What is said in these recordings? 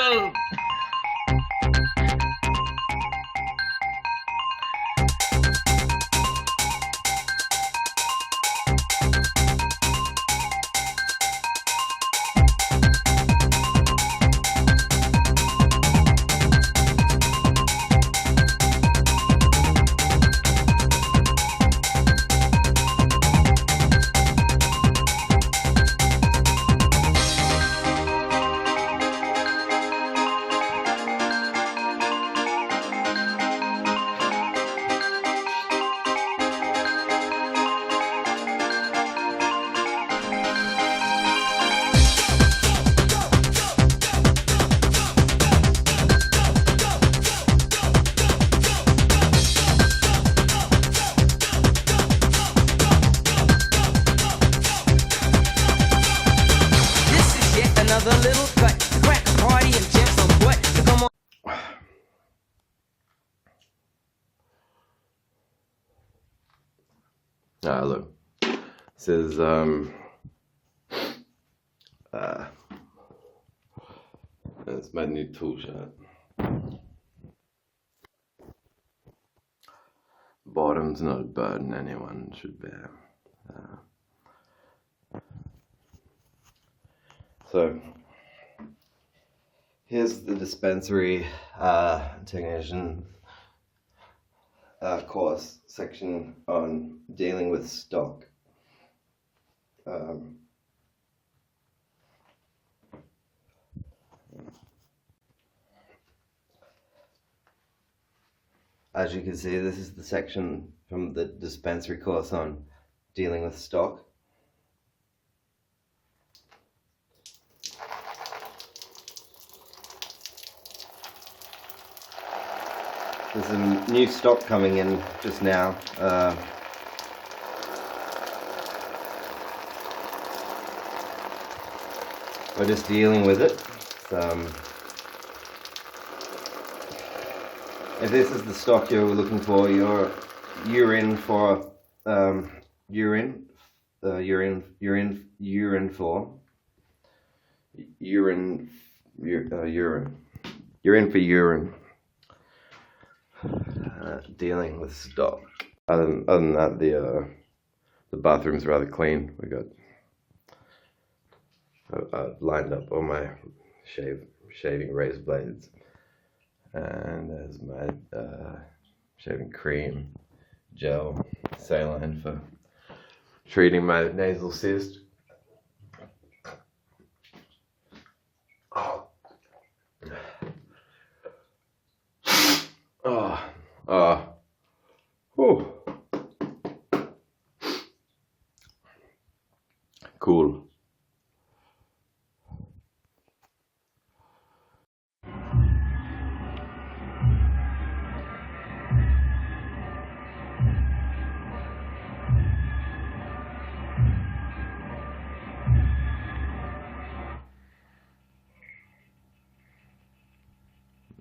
go! Another little cut, crack party and jump some butt. So come on. Look, this is it's my new tool shirt. Bottom's not a burden anyone should bear. So here's the dispensary technician course section on dealing with stock. As you can see, this is the section from the dispensary course on dealing with stock. There's some new stock coming in just now. We're just dealing with it. If this is the stock you're looking for, you're in for urine for urine. Dealing with stock. Other than that, the bathroom's rather clean. We got lined up all my shaving razor blades, and there's my shaving cream, gel, saline for treating my nasal cyst. Cool.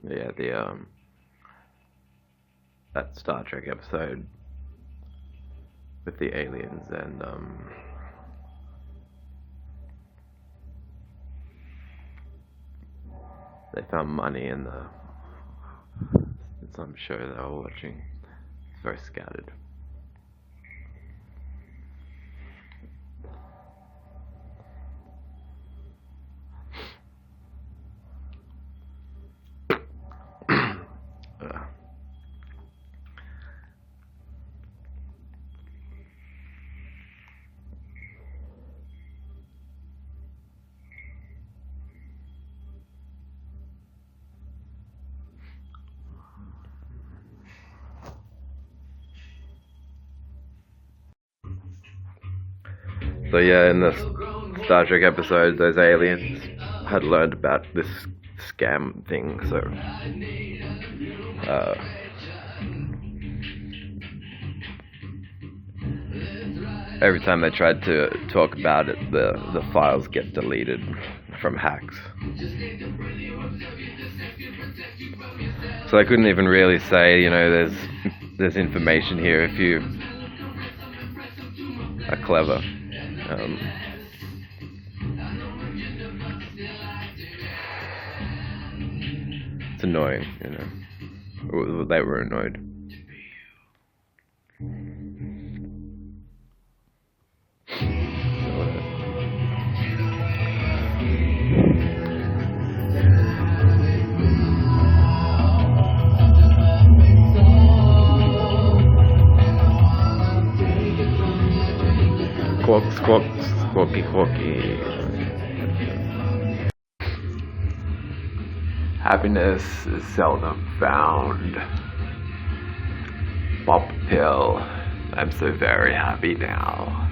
Yeah, that Star Trek episode with the aliens and they found money in some show they were watching. It's very scattered. So yeah, in the Star Trek episode, those aliens had learned about this scam thing, so every time they tried to talk about it, the files get deleted from hacks. So I couldn't even really say, you know, there's information here if you are clever. annoying, you know. They were annoyed. Squawk, squawk, squawky, squawky. Happiness is seldom found. Pop a pill. I'm so very happy now.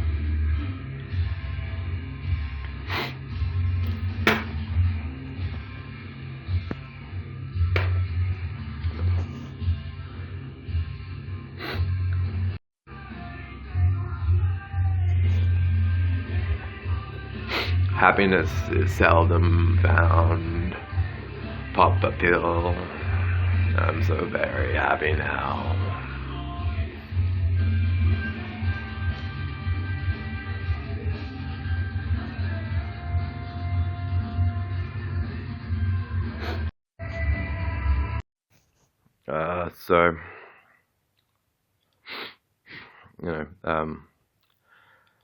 Happiness is seldom found. Pop a pill. I'm so very happy now. So, you know,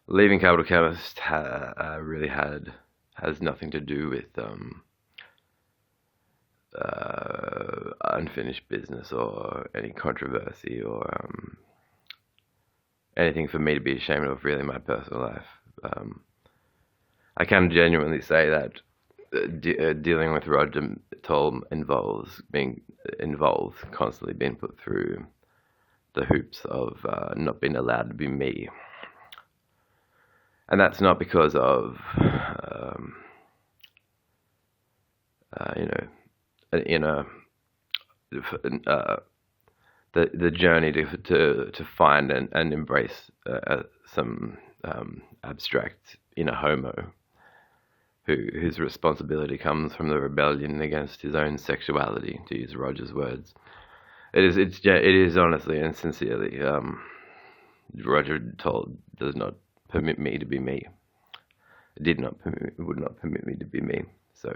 leaving Capital Chemist really has nothing to do with unfinished business or any controversy or anything for me to be ashamed of, really, in my personal life. I can genuinely say that dealing with Roger Toll involves constantly being put through the hoops of not being allowed to be me. And that's not because of, the journey to find and embrace some abstract inner homo whose responsibility comes from the rebellion against his own sexuality, to use Roger's words. It is honestly and sincerely. Roger Toll does not permit me to be me. It would not permit me to be me. So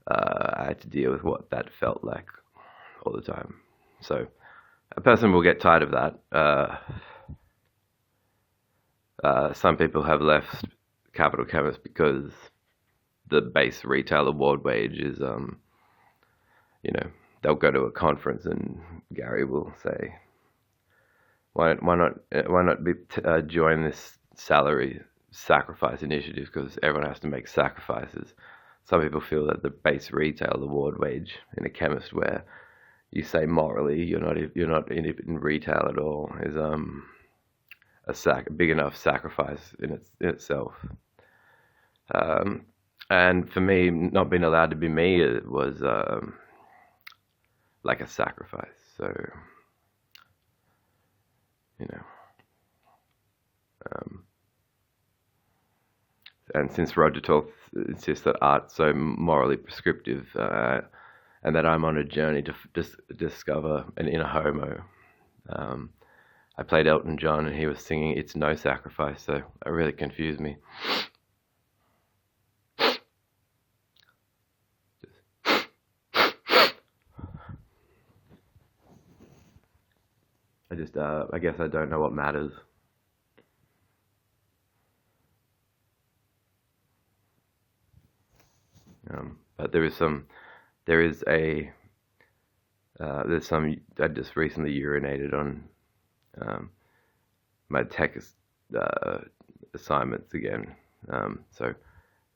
I had to deal with what that felt like all the time. So a person will get tired of that. Some people have left Capital Chemist because the base retail award wage is, they'll go to a conference and Gary will say, why not join this salary sacrifice initiative, because everyone has to make sacrifices. Some people feel that the base retail award wage in a chemist, where you say morally you're not in retail at all, is a big enough sacrifice in itself. And for me, not being allowed to be me, it was like a sacrifice. So, and since Roger Toll insists that art's so morally prescriptive, and that I'm on a journey to discover an inner homo, I played Elton John and he was singing "It's No Sacrifice," so it really confused me. I guess I don't know what matters. But there's some, I just recently urinated on my tech assignments again. So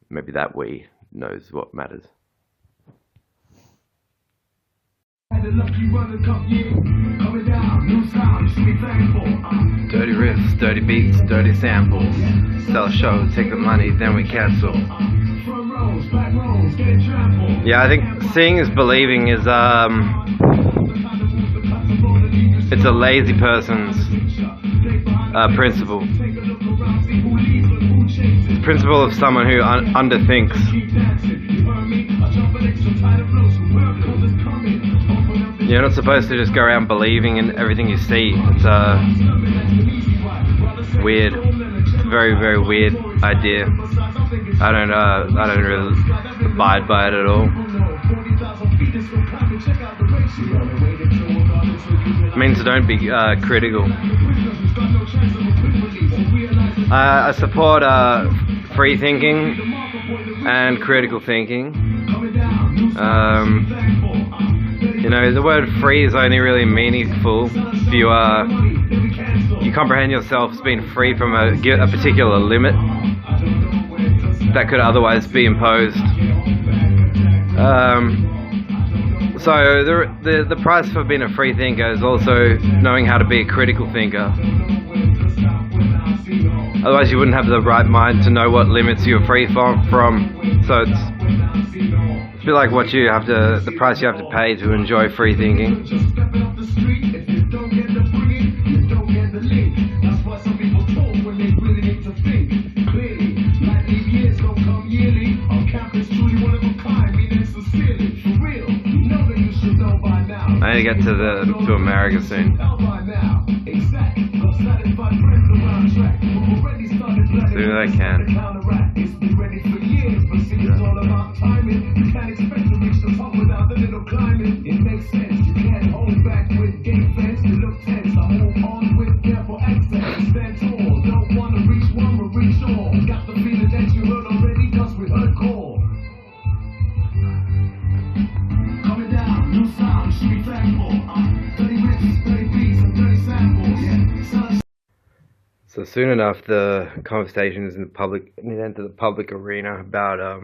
maybe that we knows what matters. Dirty riffs, dirty beats, dirty samples. Sell a show, take the money, then we cancel. Yeah, I think seeing is believing is it's a lazy person's principle. It's the principle of someone who underthinks. You're not supposed to just go around believing in everything you see. It's weird. It's a very, very weird idea. I don't really abide by it at all. It means don't be critical. I support free thinking and critical thinking. You know, the word free is only really meaningful if you comprehend yourself as being free from a particular limit that could otherwise be imposed. So the price for being a free thinker is also knowing how to be a critical thinker. Otherwise you wouldn't have the right mind to know what limits you're free from. So it's a bit like the price you have to pay to enjoy free thinking. I need to get to America soon. As soon as I can. So soon enough, the conversations in the public enter the public arena about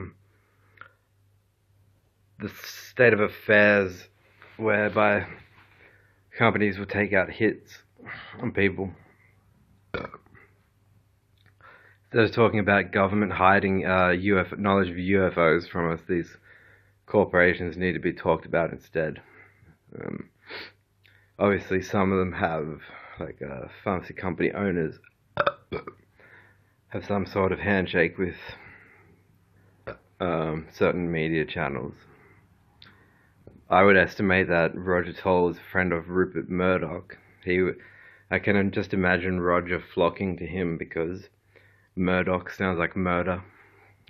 the state of affairs, whereby companies will take out hits on people. Instead of talking about government hiding knowledge of UFOs from us, these corporations need to be talked about instead. Obviously, some of them have, like pharmacy company owners, have some sort of handshake with certain media channels. I would estimate that Roger Toll is a friend of Rupert Murdoch. I can just imagine Roger flocking to him because Murdoch sounds like murder,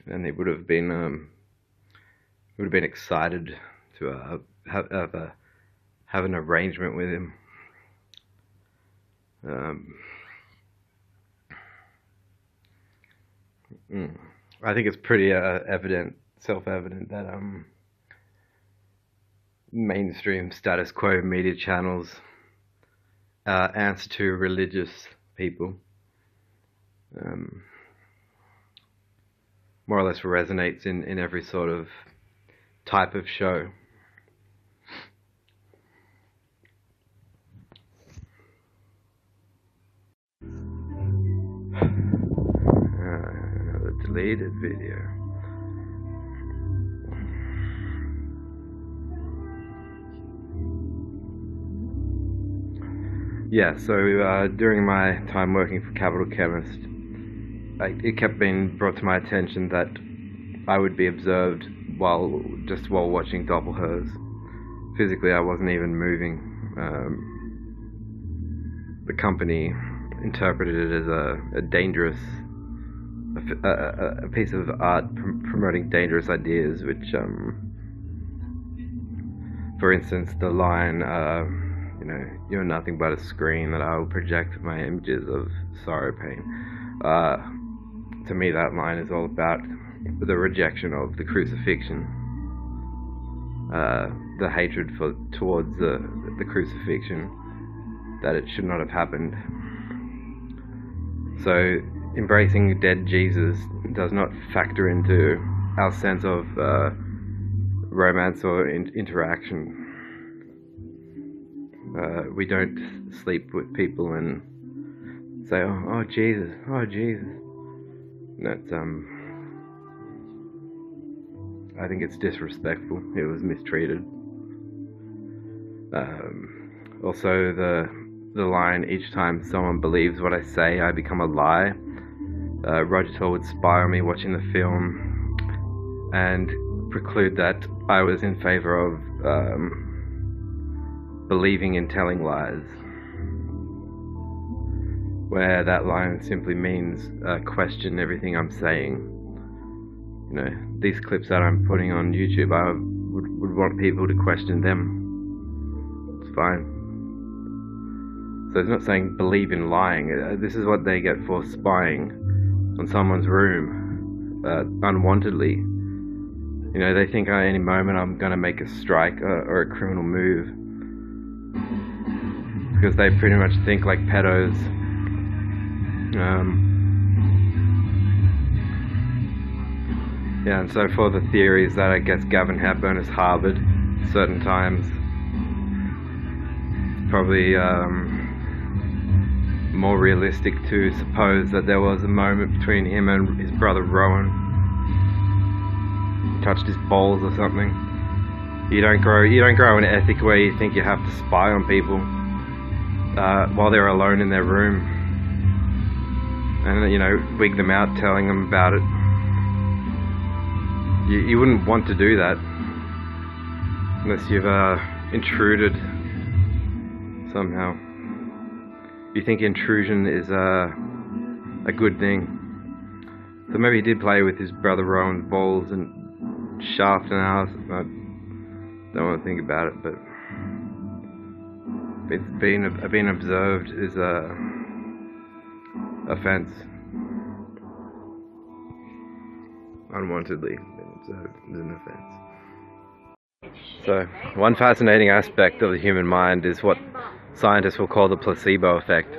and he would have been excited to have an arrangement with him. I think it's pretty self-evident that mainstream status quo media channels answer to religious people. More or less resonates in every sort of type of show. Another deleted video. Yeah, so during my time working for Capital Chemist, it kept being brought to my attention that I would be observed while watching Doppelhers. Physically, I wasn't even moving. The company interpreted it as a dangerous, a piece of art promoting dangerous ideas, which, for instance, the line, you're nothing but a screen that I will project my images of sorrow, pain. To me, that line is all about the rejection of the crucifixion, the hatred towards the crucifixion, that it should not have happened. So, embracing dead Jesus does not factor into our sense of romance or interaction. We don't sleep with people and say, oh Jesus, oh Jesus. That's I think it's disrespectful. It was mistreated. Also, the line, each time someone believes what I say, I become a lie. Roger Toll would spy on me watching the film and preclude that I was in favor of believing in telling lies, where that line simply means question everything I'm saying. These clips that I'm putting on YouTube, would want people to question them. It's fine. So it's not saying believe in lying. This is what they get for spying on someone's room unwantedly. You know, they think at any moment I'm going to make a strike or a criminal move. Because they pretty much think like pedos. Yeah, and so for the theories that I guess Gavin Hepburn has harbored certain times, it's probably more realistic to suppose that there was a moment between him and his brother Rowan. He touched his balls or something. You don't grow an ethic where you think you have to spy on people while they're alone in their room, and you know, wig them out, telling them about it. You wouldn't want to do that unless you've intruded somehow. You think intrusion is a good thing. So maybe he did play with his brother Rowan's balls and shaft and ass. I don't want to think about it, but it's being observed is a offense. Unwantedly being observed is an offense. So one fascinating aspect of the human mind is what scientists will call the placebo effect.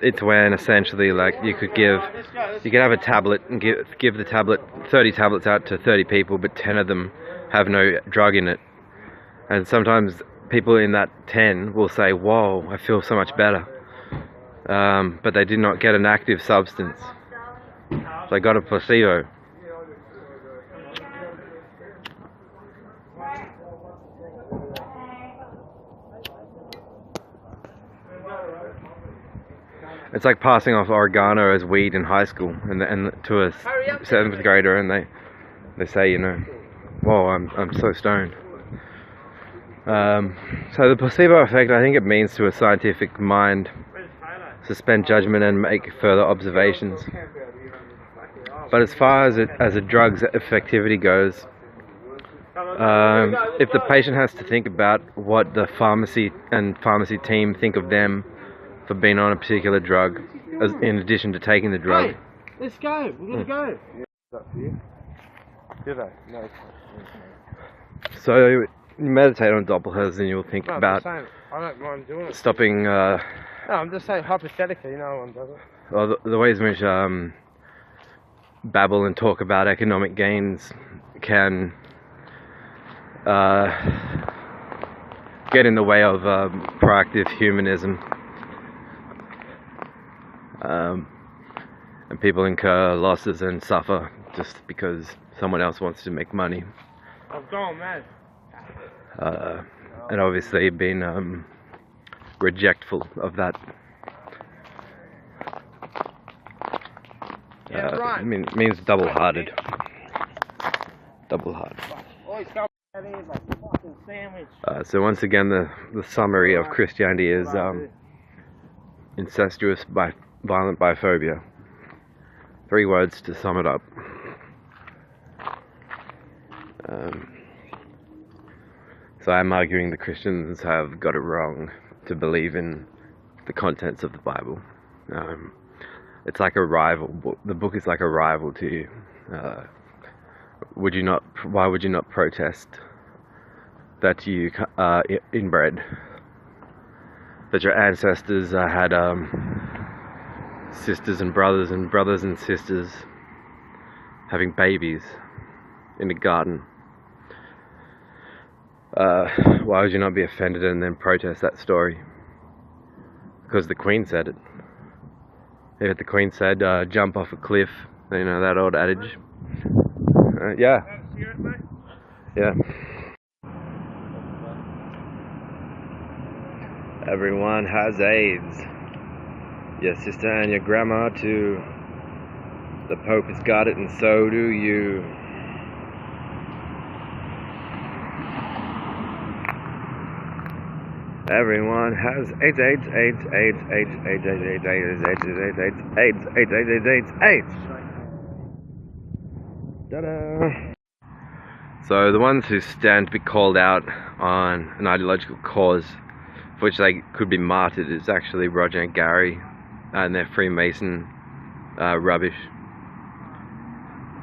It's when essentially, like, you could have a tablet and give the tablet 30 tablets out to 30 people, but 10 of them have no drug in it. And sometimes people in that 10 will say, "Whoa, I feel so much better." But they did not get an active substance. They got a placebo. It's like passing off oregano as weed in high school, and to a 7th grader, and they say, you know, "Whoa, I'm so stoned." So the placebo effect, I think it means to a scientific mind, suspend judgment and make further observations. But as far as a drug's effectivity goes, if the patient has to think about what the pharmacy team think of them for being on a particular drug, in addition to taking the drug. Hey, let's go. We're gonna go. Do they? No. So you meditate on Doppelhers and you'll think about I don't mind doing it. stopping. No, I'm just saying hypothetically, no one does it. Well, the ways in which babble and talk about economic gains can get in the way of proactive humanism. And people incur losses and suffer just because someone else wants to make money. I'm going mad. And obviously being rejectful of that. Yeah, right. It means double-hearted. Double-hearted. Always come out here like a fucking sandwich. So once again, the summary of Christianity is incestuous, violent biphobia. 3 words to sum it up. So I'm arguing the Christians have got it wrong to believe in the contents of the Bible. It's like a rival. The book is like a rival to you. Why would you not protest that you inbred? That your ancestors had sisters and brothers and sisters having babies in the garden. Why would you not be offended and then protest that story? Because the Queen said it. If the Queen said, jump off a cliff, you know, that old adage. Yeah. Yeah. Everyone has AIDS. Your sister and your grandma too. The Pope has got it and so do you. Everyone has AIDS, AIDS, AIDS, AIDS, AIDS, AIDS, AIDS, AIDS, AIDS, AIDS, AIDS, AIDS, AIDS, AIDS, AIDS, AIDS. Ta-da! So the ones who stand to be called out on an ideological cause for which they could be martyred is actually Roger and Gary and their Freemason rubbish.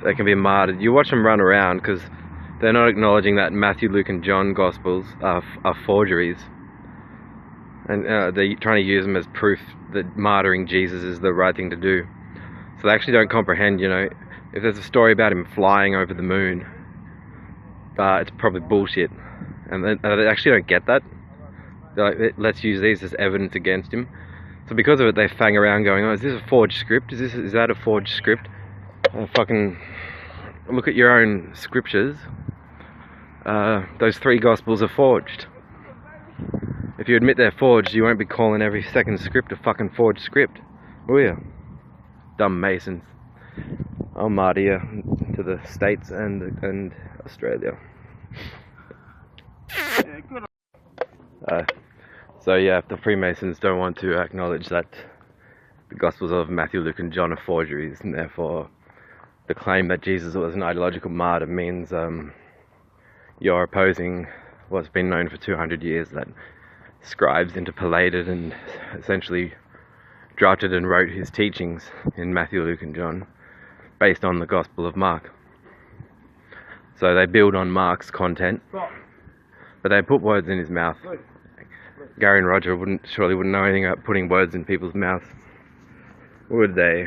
They can be martyred. You watch them run around because they're not acknowledging that Matthew, Luke and John Gospels are forgeries. And they're trying to use them as proof that martyring Jesus is the right thing to do. So they actually don't comprehend, you know, if there's a story about him flying over the moon, it's probably bullshit. And they actually don't get that. They're like, let's use these as evidence against him. So because of it, they fang around going, oh, is this a forged script? Is that a forged script? Fucking look at your own scriptures. Those 3 Gospels are forged. If you admit they're forged, you won't be calling every second script a fucking forged script, will you? Dumb Masons. I'll martyr you to the States and Australia. So yeah, if the Freemasons don't want to acknowledge that the Gospels of Matthew, Luke and John are forgeries, and therefore the claim that Jesus was an ideological martyr means you're opposing what's been known for 200 years, that scribes interpolated and essentially drafted and wrote his teachings in Matthew, Luke and John based on the Gospel of Mark. So they build on Mark's content, but they put words in his mouth. Gary and Roger surely wouldn't know anything about putting words in people's mouths, would they?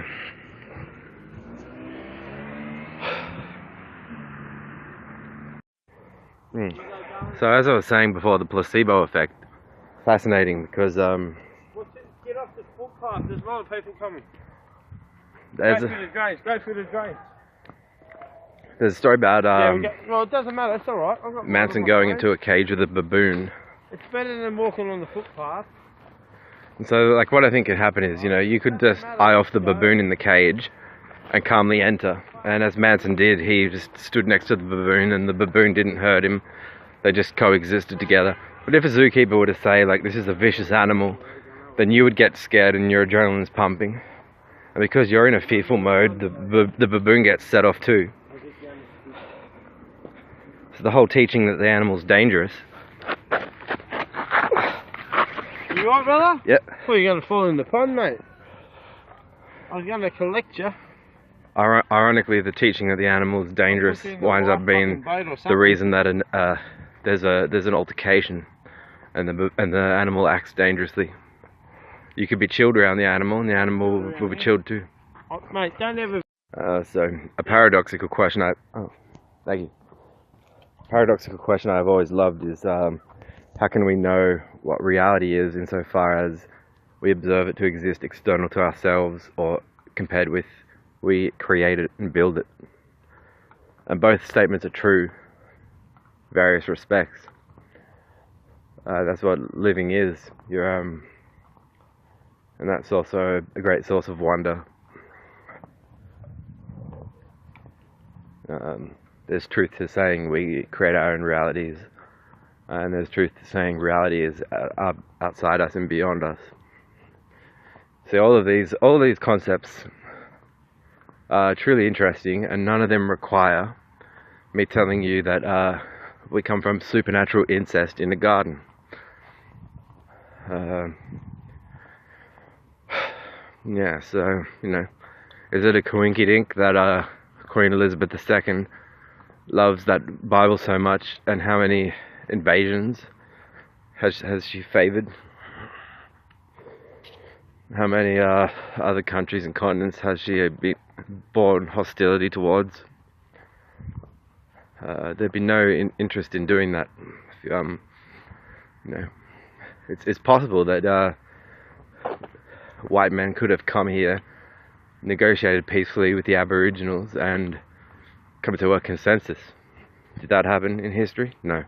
So as I was saying before, the placebo effect, fascinating because Get off this footpath, there's a lot of people coming. there's Go through the drains, go through the drains. a story about Well, it doesn't matter, it's alright. Manson going into a cage with a baboon. It's better than walking on the footpath. And so, like, what I think could happen is, you know, you could just eye off the baboon in the cage and calmly enter. And as Manson did, he just stood next to the baboon and the baboon didn't hurt him. They just coexisted together. But if a zookeeper were to say, like, this is a vicious animal, then you would get scared and your adrenaline's pumping. And because you're in a fearful mode, the baboon gets set off too. So the whole teaching that the animal's dangerous. You alright, brother? Yep. I thought you were going to fall in the pond, mate. I was going to collect you. Ironically, the teaching that the animal is dangerous winds up being the reason that there's an altercation, and the animal acts dangerously. You could be chilled around the animal, and the animal will be chilled too. Oh, mate, don't ever... So a paradoxical question thank you. Paradoxical question I've always loved is how can we know what reality is insofar as we observe it to exist external to ourselves, or compared with we create it and build it? And both statements are true in various respects. That's what living is. And that's also a great source of wonder. There's truth to saying we create our own realities, and there's truth to saying reality is outside us and beyond us. See, all of these concepts are truly interesting, and none of them require me telling you that we come from supernatural incest in a garden. Yeah, so, you know, is it a coinkydink that Queen Elizabeth II loves that Bible so much, and how many invasions has she favoured? How many other countries and continents has she borne hostility towards? There'd be no interest in doing that. You know, it's possible that white men could have come here, negotiated peacefully with the Aboriginals, and come to a consensus. Did that happen in history? No.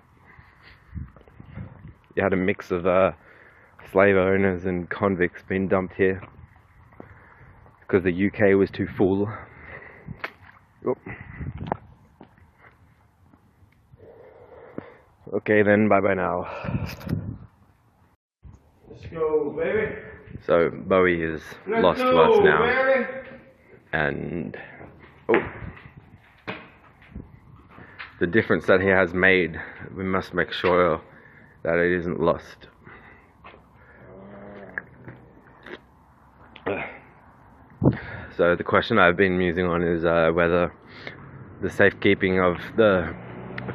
You had a mix of slave owners and convicts being dumped here because the UK was too full. Oh. Okay then, bye bye now. Let's go, baby. So Bowie is lost to us now, baby. And the difference that he has made, we must make sure that it isn't lost. So the question I've been musing on is whether the safekeeping of the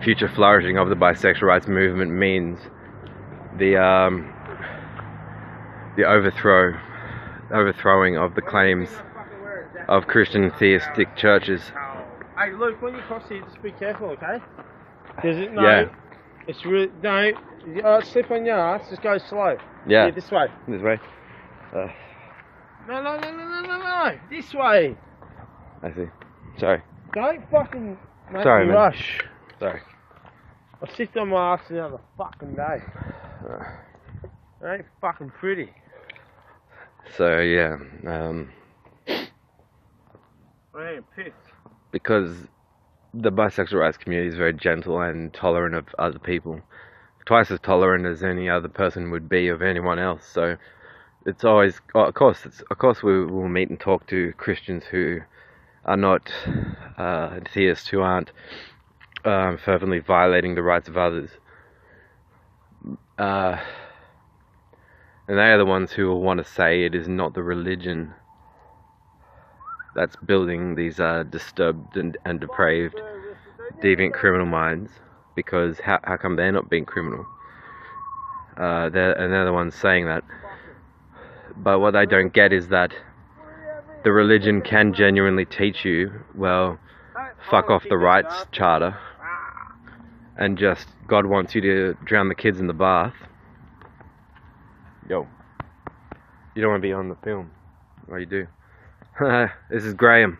future flourishing of the bisexual rights movement means the overthrowing of the claims of Christian theistic churches. Hey, Luke, when you cross here, just be careful, okay? Does it? No. Yeah. It's really no. Slip on your ass. Just go slow. Yeah. This way. This way. No. This way. I see. Sorry. Don't fucking make Sorry, me man. rush. Sorry. I sit on my ass the other fucking day. It ain't fucking pretty. So yeah, I ain't pissed. because the bisexual rights community is very gentle and tolerant of other people, twice as tolerant as any other person would be of anyone else. So it's always, of course we will meet and talk to Christians who are not theists, who aren't fervently violating the rights of others. And they are the ones who will want to say it is not the religion that's building these disturbed and depraved, deviant criminal minds, because how come they're not being criminal? They're the ones saying that. But what they don't get is that the religion can genuinely teach you, well, fuck off the rights charter, and just God wants you to drown the kids in the bath. Yo, you don't want to be on the film. Well, you do. This is Graham.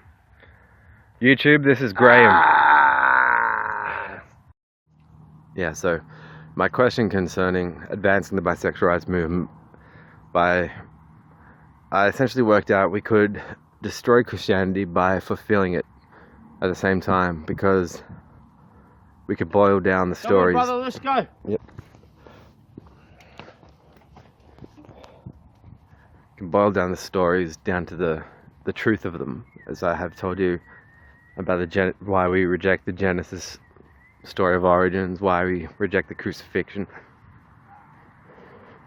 YouTube, this is Graham. Yeah, so my question concerning advancing the bisexual rights movement, I essentially worked out we could destroy Christianity by fulfilling it at the same time, because we could boil down the stories. Come on, brother, let's go. Yep. Can boil down the stories down to the truth of them, as I have told you about why we reject the Genesis story of origins, why we reject the crucifixion.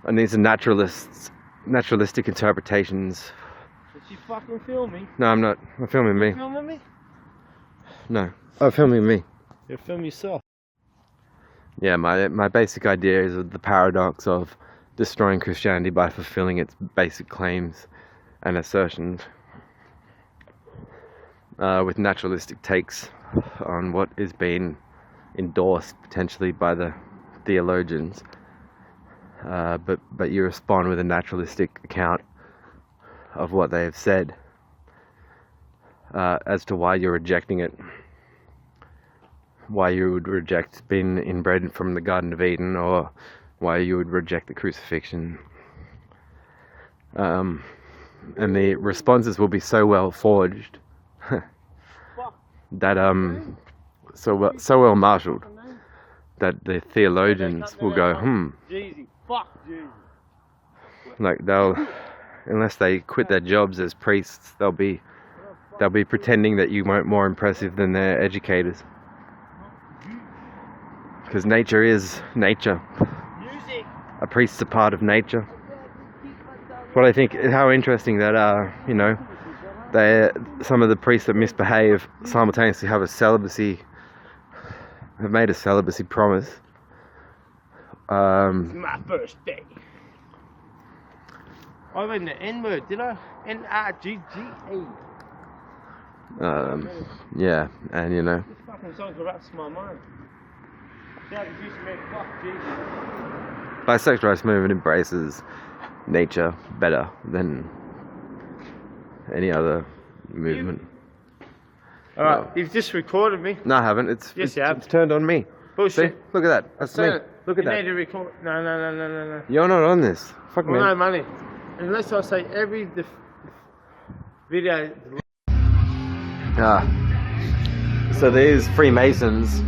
And these are naturalistic interpretations. Did you fucking film me? No, I'm not. I'm filming me. You filming me? No. Oh, filming me. You film yourself. Yeah, my basic idea is the paradox of destroying Christianity by fulfilling its basic claims and assertions, with naturalistic takes on what is being endorsed potentially by the theologians, but you respond with a naturalistic account of what they have said, as to why you're rejecting it, why you would reject being inbred from the Garden of Eden, or why you would reject the crucifixion. And the responses will be so well forged that so well marshaled that the theologians will go, Jeezy, fuck Jesus. like unless they quit their jobs as priests, they'll be pretending that you weren't more impressive than their educators, because nature is nature. Music. A priest's a part of nature. What I think, how interesting that some of the priests that misbehave simultaneously have made a celibacy promise. It's my birthday. I went the N-word, did I? N-I-G-G-A. Yeah, and This fucking song corrupts my mind. Yeah, the juice man, fuck Jesus. bisexual rights movement embraces nature better than any other movement. Alright, you've just recorded me. No, I haven't. Yes, you have. It's turned on me. Bullshit. See? Look at that. That's me. Look at you that. need to record. No. You're not on this. Fuck me. Well, no money. Unless I say every video. So these Freemasons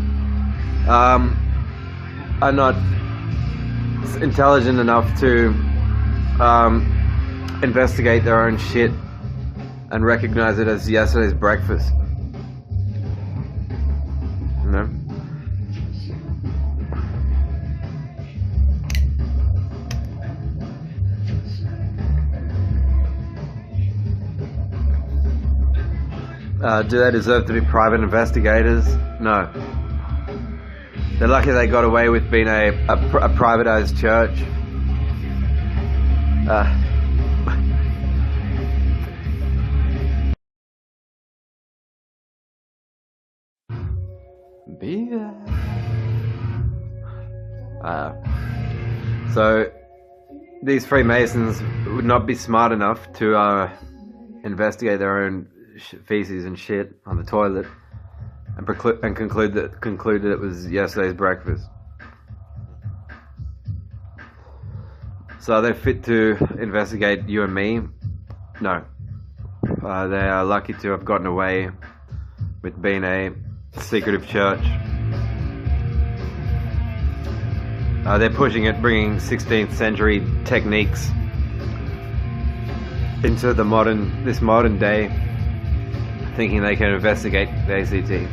are not intelligent enough to investigate their own shit and recognize it as yesterday's breakfast. You know? Do they deserve to be private investigators? No. They're lucky they got away with being a privatized church. Be there. So these Freemasons would not be smart enough to investigate their own feces and shit on the toilet and concluded it was yesterday's breakfast. So are they fit to investigate you and me? No. They are lucky to have gotten away with being a secretive church. They're pushing it, bringing 16th century techniques into this modern day, thinking they can investigate the ACT.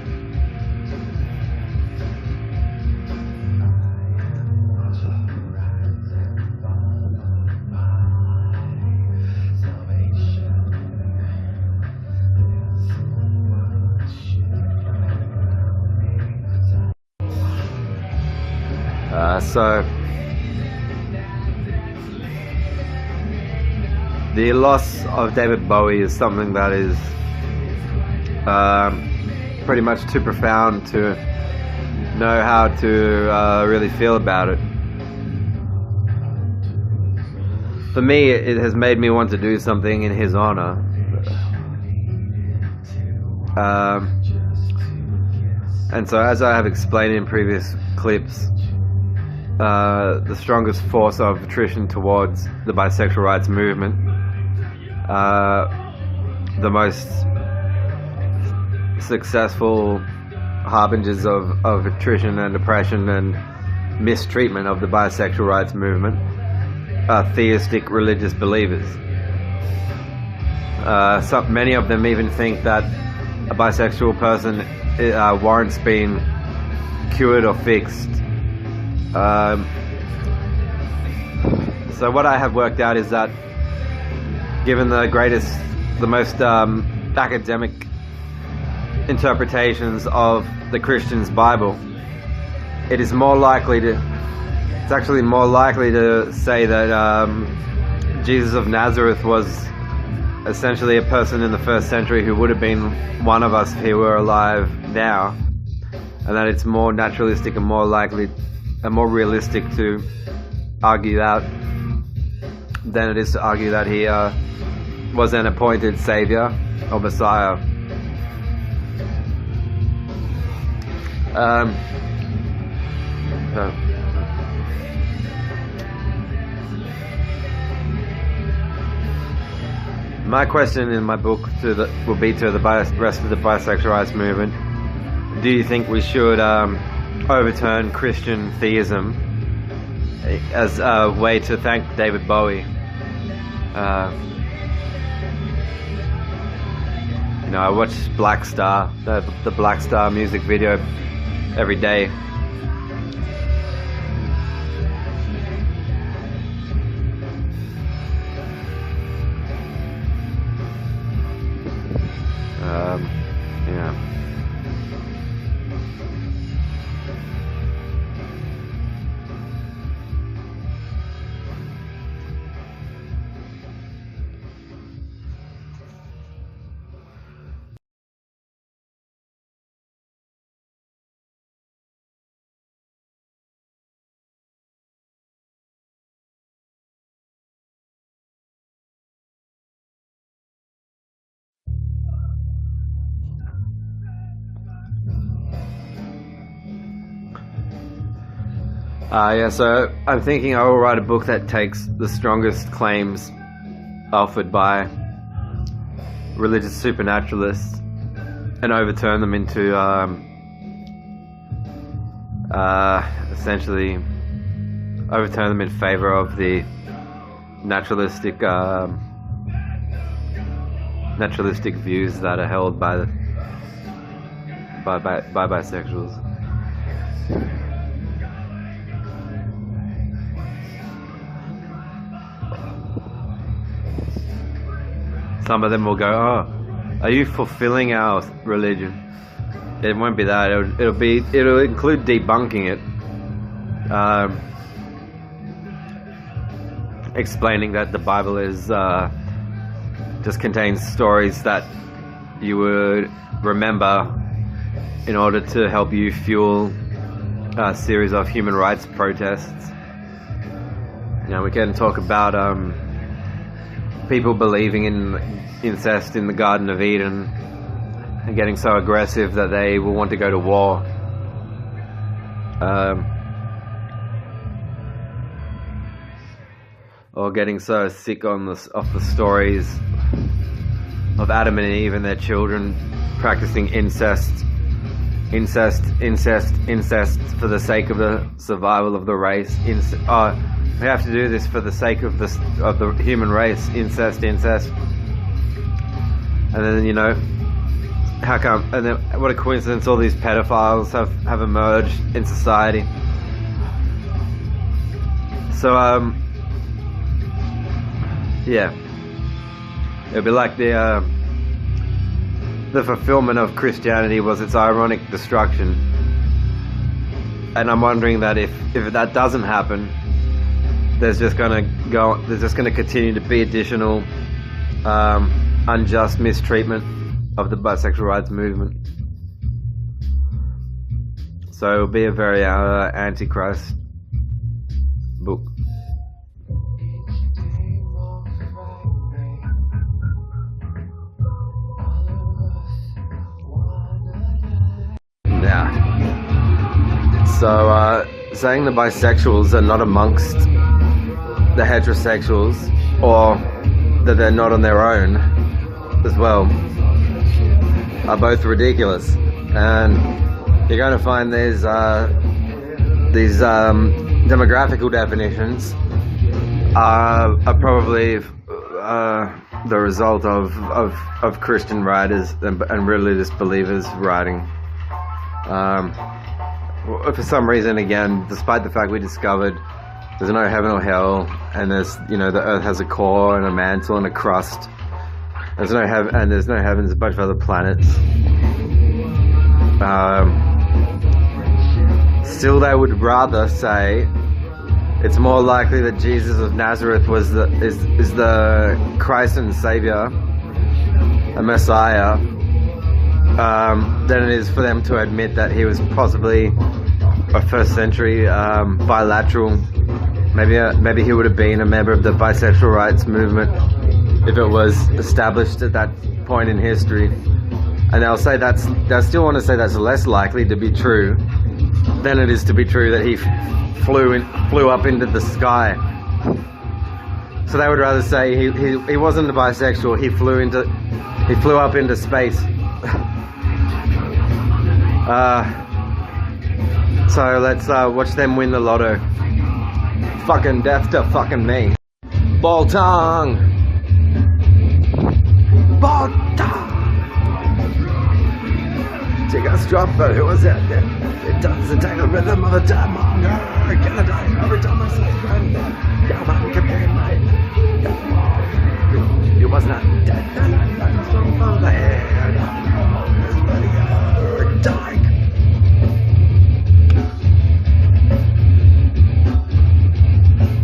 So the loss of David Bowie is something that is pretty much too profound to know how to really feel about it. For me, it has made me want to do something in his honor. And so, as I have explained in previous clips, the strongest force of attrition towards the bisexual rights movement, the most successful harbingers of attrition and oppression and mistreatment of the bisexual rights movement are theistic religious believers. Many of them even think that a bisexual person warrants being cured or fixed. So what I have worked out is that given the most academic interpretations of the Christian's Bible, it's actually more likely to say that Jesus of Nazareth was essentially a person in the first century who would have been one of us if he were alive now, and that it's more naturalistic and more likely and more realistic to argue that than it is to argue that he was an appointed savior or Messiah. My question in my book will be to the rest of the bisexual rights movement: do you think we should overturn Christian theism as a way to thank David Bowie? I watch Black Star, the Black Star music video every day. Yeah. So I'm thinking I will write a book that takes the strongest claims offered by religious supernaturalists and overturn them into essentially overturn them in favor of the naturalistic views that are held by bisexuals. Some of them will go, oh, Are you fulfilling our religion? It won't be that. It'll include debunking it, explaining that the Bible is just contains stories that you would remember in order to help you fuel a series of human rights protests. Now we can talk about people believing in incest in the Garden of Eden and getting so aggressive that they will want to go to war. Or getting so sick of the stories of Adam and Eve and their children practicing incest for the sake of the survival of the race. We have to do this for the sake of the human race. Incest. And then, how come? And then, what a coincidence! All these pedophiles have emerged in society. So, yeah, it'd be like the fulfillment of Christianity was its ironic destruction. And I'm wondering that if that doesn't happen, there's just gonna continue to be additional unjust mistreatment of the bisexual rights movement. So it'll be a very antichrist book. Yeah. So saying the bisexuals are not amongst the heterosexuals, or that they're not on their own as well, are both ridiculous. And you're going to find these demographical definitions are probably the result of Christian writers and religious believers writing. For some reason, again, despite the fact we discovered there's no heaven or hell, and there's, the earth has a core and a mantle and a crust. There's no heaven, and there's no heaven. There's a bunch of other planets. Still, they would rather say it's more likely that Jesus of Nazareth is the Christ and Savior, a Messiah, than it is for them to admit that he was possibly a first century bilateral. Maybe he would have been a member of the bisexual rights movement if it was established at that point in history. And they'll still want to say that's less likely to be true than it is to be true that he flew up into the sky. So they would rather say he wasn't a bisexual. He flew up into space. So let's watch them win the lotto. Fucking death to fucking me. Ball tongue. Ball tongue. Take a strop, but who was that? It doesn't take the rhythm of a time. Gonna die every time I say friend. Come on, come here, mate. You was not dead. I'm from the air. Dark.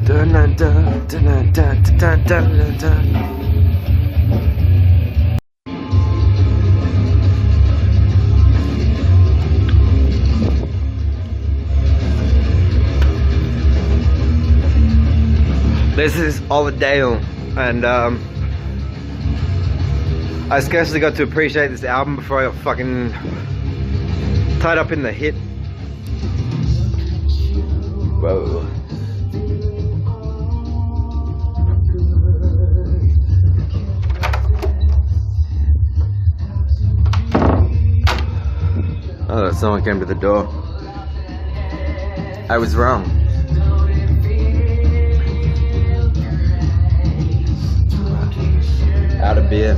Dun dun dun dun dun dun dun dun. This is Olladale, and I scarcely got to appreciate this album before I got fucking tied up in the hit. Whoa. Oh, someone came to the door. I was wrong. Out of beer.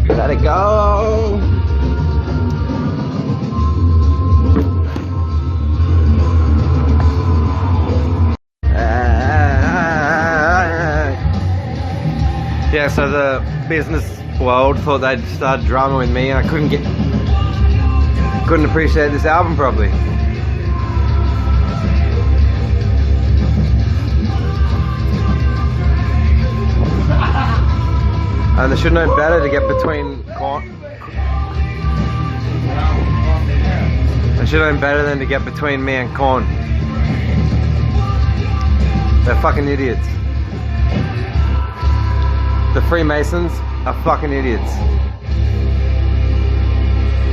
Let it go. Yeah, so the business world thought they'd start drama with me, and I couldn't appreciate this album properly. And they should know better to get between They should know better than to get between me and Korn. They're fucking idiots. The Freemasons are fucking idiots.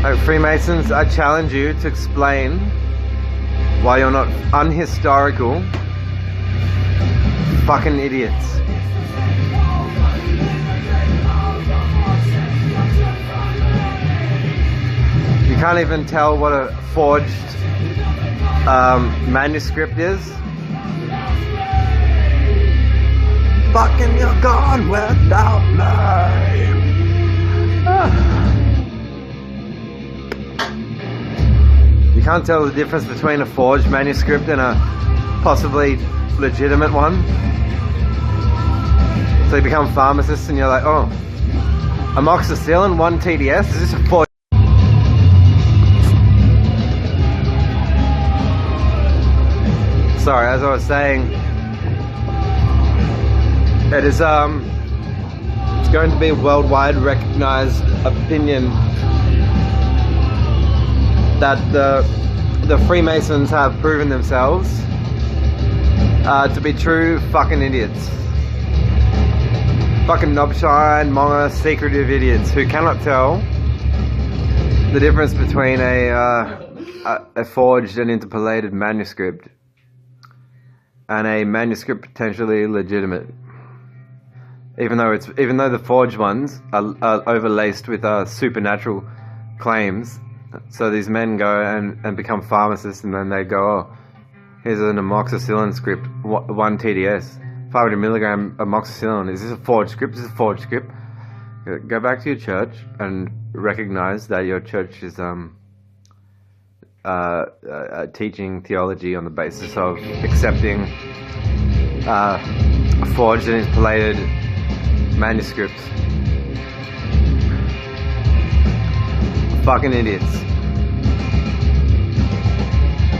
Like, Freemasons, I challenge you to explain why you're not unhistorical fucking idiots. You can't even tell what a forged manuscript is. Fucking you're gone without me. You can't tell the difference between a forged manuscript and a possibly legitimate one. So you become pharmacists and you're like, oh, amoxicillin, 1 TDS, is this a forged? Sorry, as I was saying, it is it's going to be a worldwide recognized opinion that the Freemasons have proven themselves to be true fucking idiots. Fucking knobshine, monger, secretive idiots who cannot tell the difference between a forged and interpolated manuscript and a manuscript potentially legitimate. Even though the forged ones are overlaced with supernatural claims. So these men go and become pharmacists, and then they go, oh, here's an amoxicillin script, 1 TDS, 500 milligram amoxicillin. Is this a forged script? This is a forged script. Go back to your church and recognize that your church is teaching theology on the basis of accepting forged and interpolated manuscripts. Fucking idiots.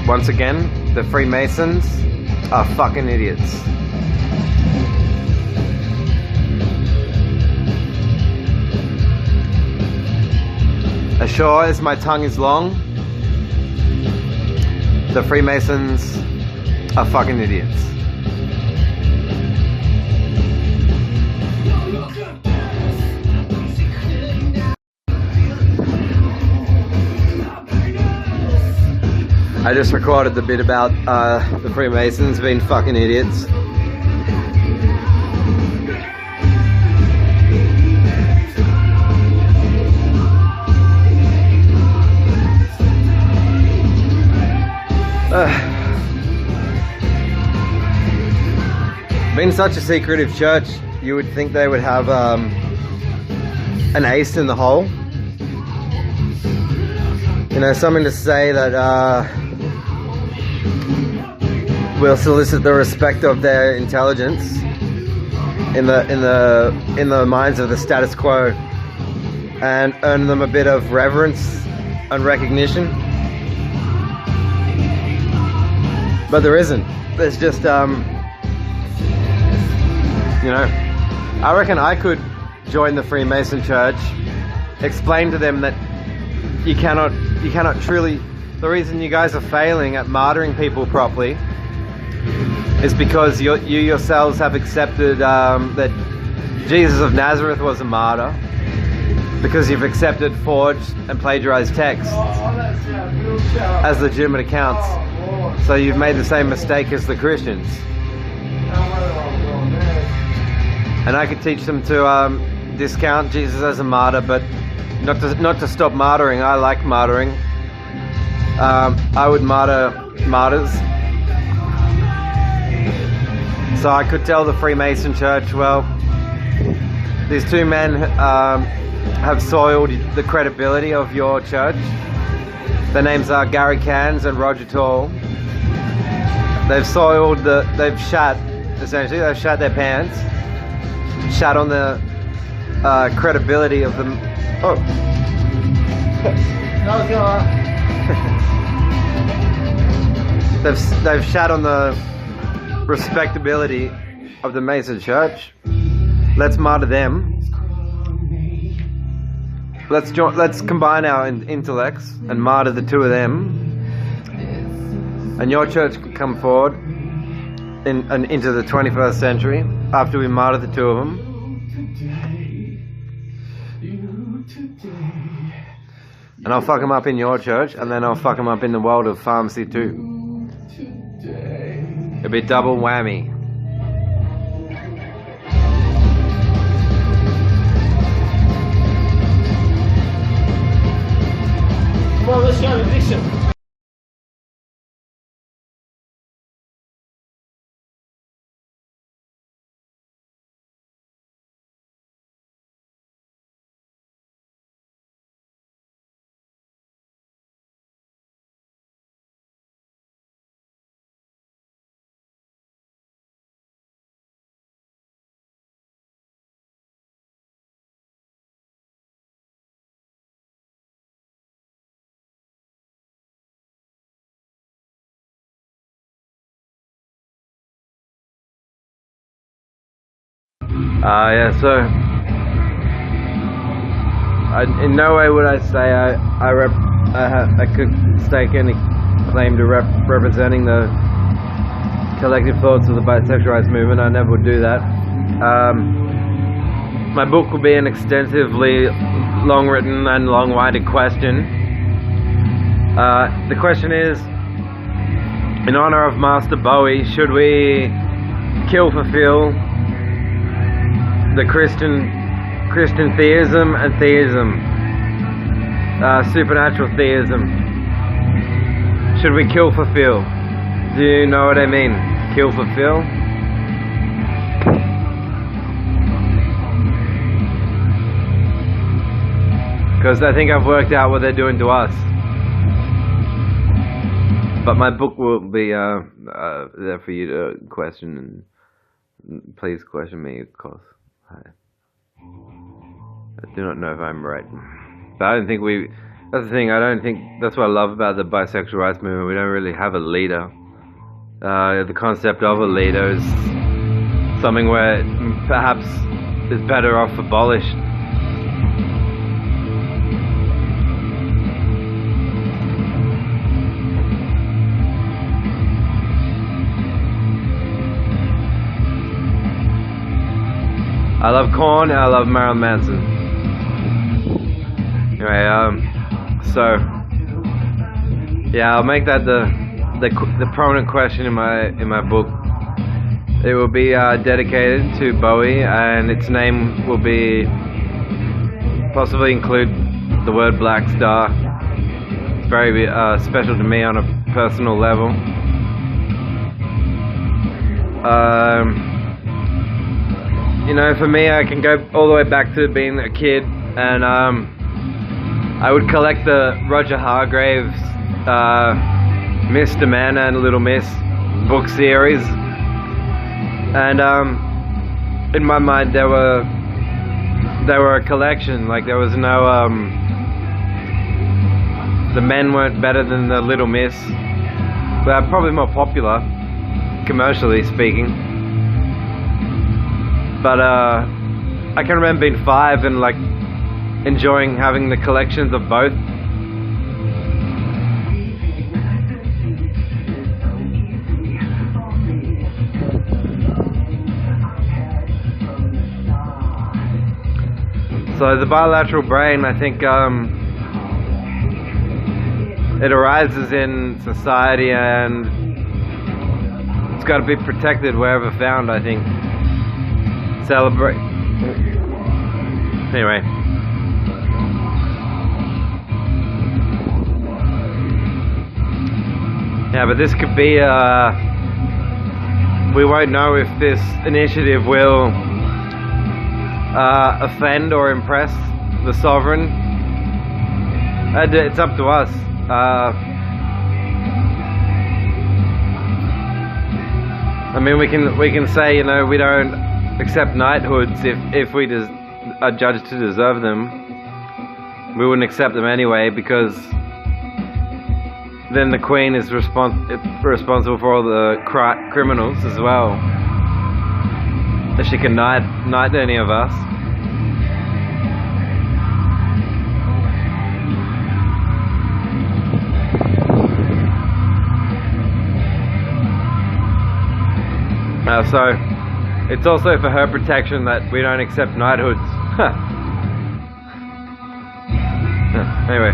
Once again, the Freemasons are fucking idiots. As sure as my tongue is long, the Freemasons are fucking idiots. I just recorded the bit about the Freemasons being fucking idiots. Being such a secretive church, you would think they would have an ace in the hole. You know, something to say that will solicit the respect of their intelligence in the minds of the status quo, and earn them a bit of reverence and recognition. But there isn't. There's just you know, I reckon I could join the Freemason Church, explain to them that you cannot truly, the reason you guys are failing at martyring people properly is because you yourselves have accepted that Jesus of Nazareth was a martyr, because you've accepted forged and plagiarized texts as legitimate accounts. So you've made the same mistake as the Christians. And I could teach them to discount Jesus as a martyr, but not to stop martyring. I like martyring. I would martyr martyrs. So I could tell the Freemason Church, well, these two men have soiled the credibility of your church. Their names are Gary Cairns and Roger Tall. They've shat their pants, shat on the credibility of them. Oh. They've shat on the respectability of the Mason Church. Let's martyr them. Let's combine our intellects and martyr the two of them. And your church can come forward into the 21st century after we martyr the two of them. And I'll fuck them up in your church, and then I'll fuck them up in the world of pharmacy too. It'll be double whammy. Come on, let's go, listen. Yeah, so in no way would I say I could stake any claim to representing the collective thoughts of the bisexual rights movement. I never would do that. My book will be an extensively long-written and long-winded question. The question is, in honor of Master Bowie, should we kill for Phil the Christian theism and theism, supernatural theism? Should we kill for Phil? Do you know what I mean? Kill for Phil? Because I think I've worked out what they're doing to us. But my book will be there for you to question, and please question me, of course. I do not know if I'm right, but I don't think that's the thing, that's what I love about the bisexual rights movement. We don't really have a leader. The concept of a leader is something where perhaps is better off abolished. I love Korn and I love Marilyn Manson. Anyway, so yeah, I'll make that the prominent question in my book. It will be dedicated to Bowie, and its name will be possibly include the word Black Star. It's very special to me on a personal level. You know, for me, I can go all the way back to being a kid, and I would collect the Roger Hargraves Mr. Man and Little Miss book series, and in my mind they were a collection. Like, there was no the men weren't better than the Little Miss, but probably more popular commercially speaking. But I can remember being 5 and like enjoying having the collections of both. So the bilateral brain, I think it arises in society, and it's got to be protected wherever found, I think. Celebrate. Anyway. Yeah, but this could be, we won't know if this initiative will offend or impress the sovereign. And it's up to us. I mean, we can say, you know, we don't accept knighthoods if we are judged to deserve them, we wouldn't accept them anyway, because then the Queen is responsible for all the criminals as well. That she can knight any of us. So it's also for her protection that we don't accept knighthoods. Anyway.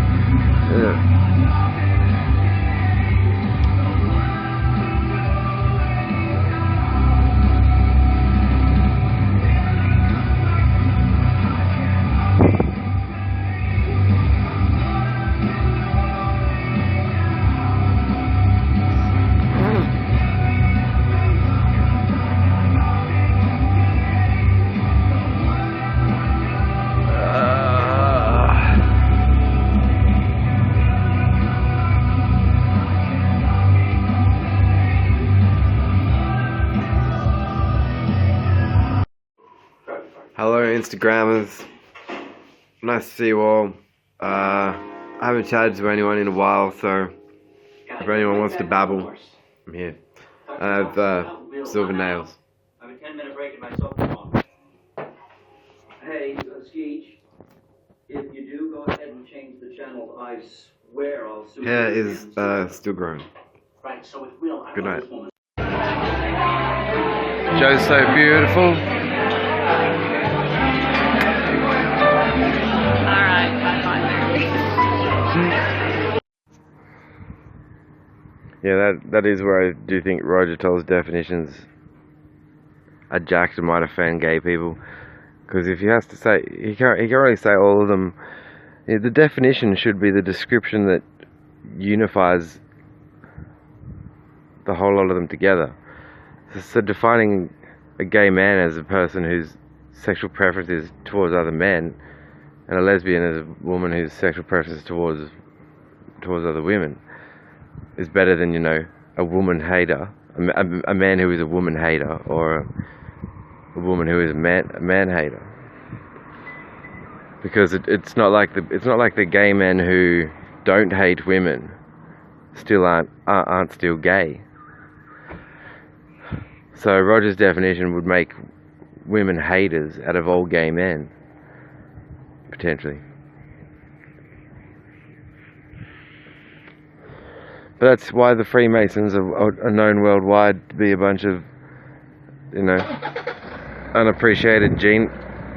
Hello Instagrammers, nice to see you all. I haven't chatted to anyone in a while, so if anyone wants to babble, I'm here. I have silver nails. I have a 10-minute break in my phone. Hey, Skeech, if you do, go ahead and change the channel. I swear I'll sue you. Hair is still growing. Right, so it will. Good night. Joe's so beautiful. Yeah, that is where I do think Roger Toll's definitions are jacked and might offend gay people. Because if he has to say, he can't really say all of them. Yeah, the definition should be the description that unifies the whole lot of them together. So defining a gay man as a person whose sexual preference is towards other men, and a lesbian as a woman whose sexual preference is towards other women, is better than, you know, a woman hater, a man who is a woman hater, or a woman who is a man hater. Because it's not like the gay men who don't hate women still aren't still gay. So Roger's definition would make women haters out of all gay men, potentially. But that's why the Freemasons are known worldwide to be a bunch of, you know, unappreciated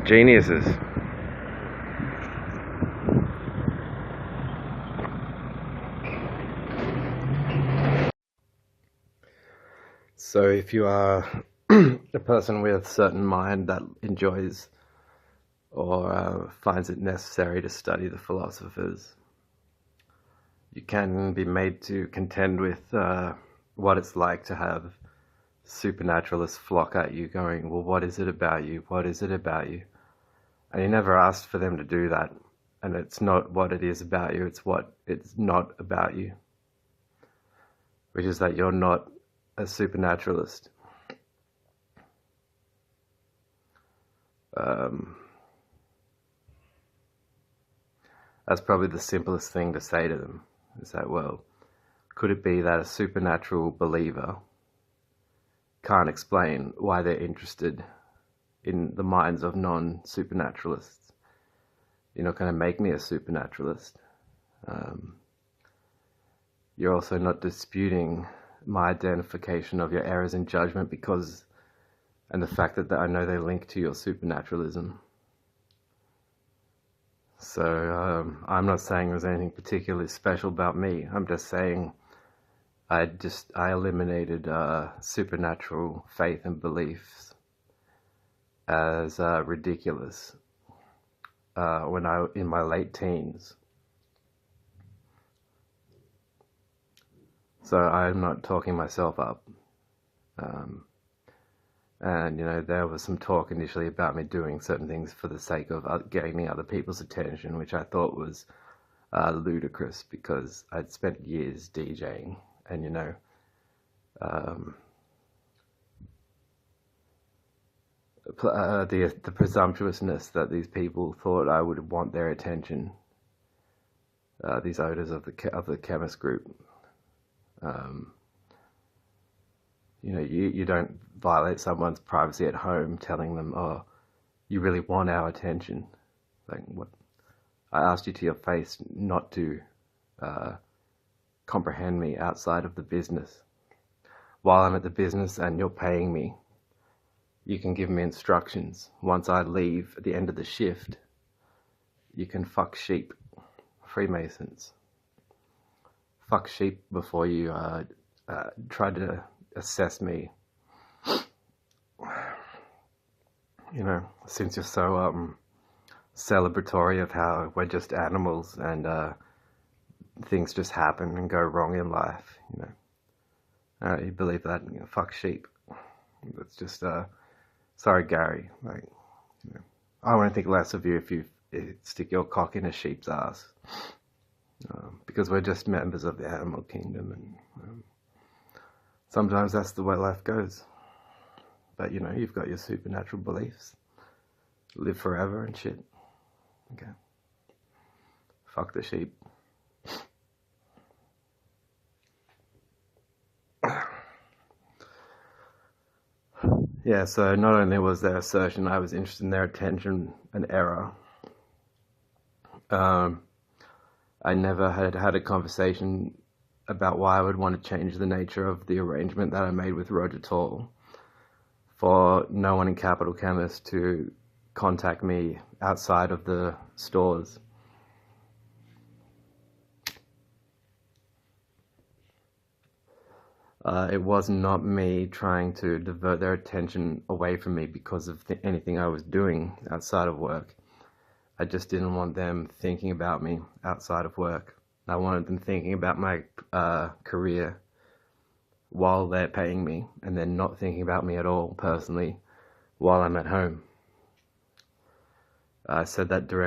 geniuses. So if you are a person with a certain mind that enjoys or finds it necessary to study the philosophers, you can be made to contend with what it's like to have supernaturalists flock at you going, well, what is it about you? What is it about you? And you never asked for them to do that. And it's not what it is about you, it's what it's not about you. Which is that you're not a supernaturalist. That's probably the simplest thing to say to them. Is that, well, could it be that a supernatural believer can't explain why they're interested in the minds of non-supernaturalists? You're not going to make me a supernaturalist. You're also not disputing my identification of your errors in judgment and the fact that I know they link to your supernaturalism. So I'm not saying there's anything particularly special about me. I'm just saying I eliminated supernatural faith and beliefs as ridiculous when in my late teens. So I'm not talking myself up. And, you know, there was some talk initially about me doing certain things for the sake of gaining other people's attention, which I thought was ludicrous because I'd spent years DJing and, you know, the presumptuousness that these people thought I would want their attention. These owners of the chemist group. You don't violate someone's privacy at home telling them, oh, you really want our attention. Like, what? I asked you to your face not to comprehend me outside of the business. While I'm at the business and you're paying me, you can give me instructions. Once I leave at the end of the shift, you can fuck sheep. Freemasons. Fuck sheep before you try to assess me. Since you're so celebratory of how we're just animals and things just happen and go wrong in life, you believe that, fuck sheep. It's just, sorry, Gary. Like, I won't think less of you if you stick your cock in a sheep's ass. Because we're just members of the animal kingdom, and sometimes that's the way life goes. But you've got your supernatural beliefs. Live forever and shit. Okay. Fuck the sheep. Yeah, so not only was their assertion I was interested in their attention an error, I never had a conversation about why I would want to change the nature of the arrangement that I made with Roger Tall for no one in Capital Chemist to contact me outside of the stores. It was not me trying to divert their attention away from me because of anything I was doing outside of work. I just didn't want them thinking about me outside of work. I wanted them thinking about my career while they're paying me, and then not thinking about me at all personally while I'm at home. I said that to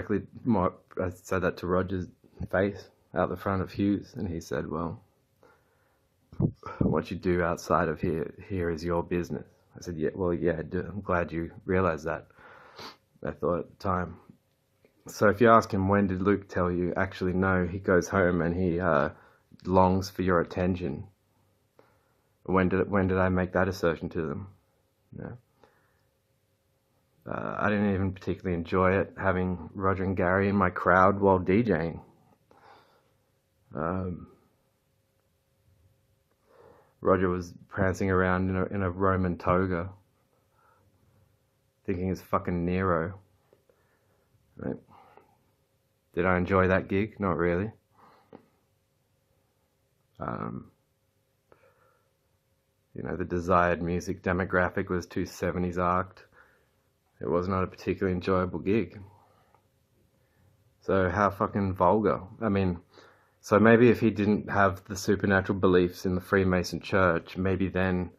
Roger's face out the front of Hughes, and he said, well, what you do outside of here is your business. I said, yeah, I'm glad you realized that. I thought at the time. So if you ask him, when did Luke tell you? Actually, no, he goes home and he longs for your attention. When did I make that assertion to them? No. I didn't even particularly enjoy it, having Roger and Gary in my crowd while DJing. Roger was prancing around in a Roman toga, thinking he's fucking Nero. Right? Did I enjoy that gig? Not really. The desired music demographic was too 70s arced. It was not a particularly enjoyable gig. So how fucking vulgar. So maybe if he didn't have the supernatural beliefs in the Freemason church, maybe then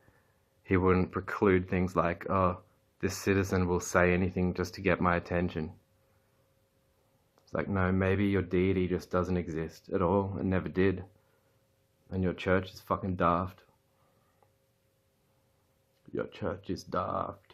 he wouldn't preclude things like, oh, this citizen will say anything just to get my attention. It's like, no, maybe your deity just doesn't exist at all and never did. And your church is fucking daft. Your church is daft.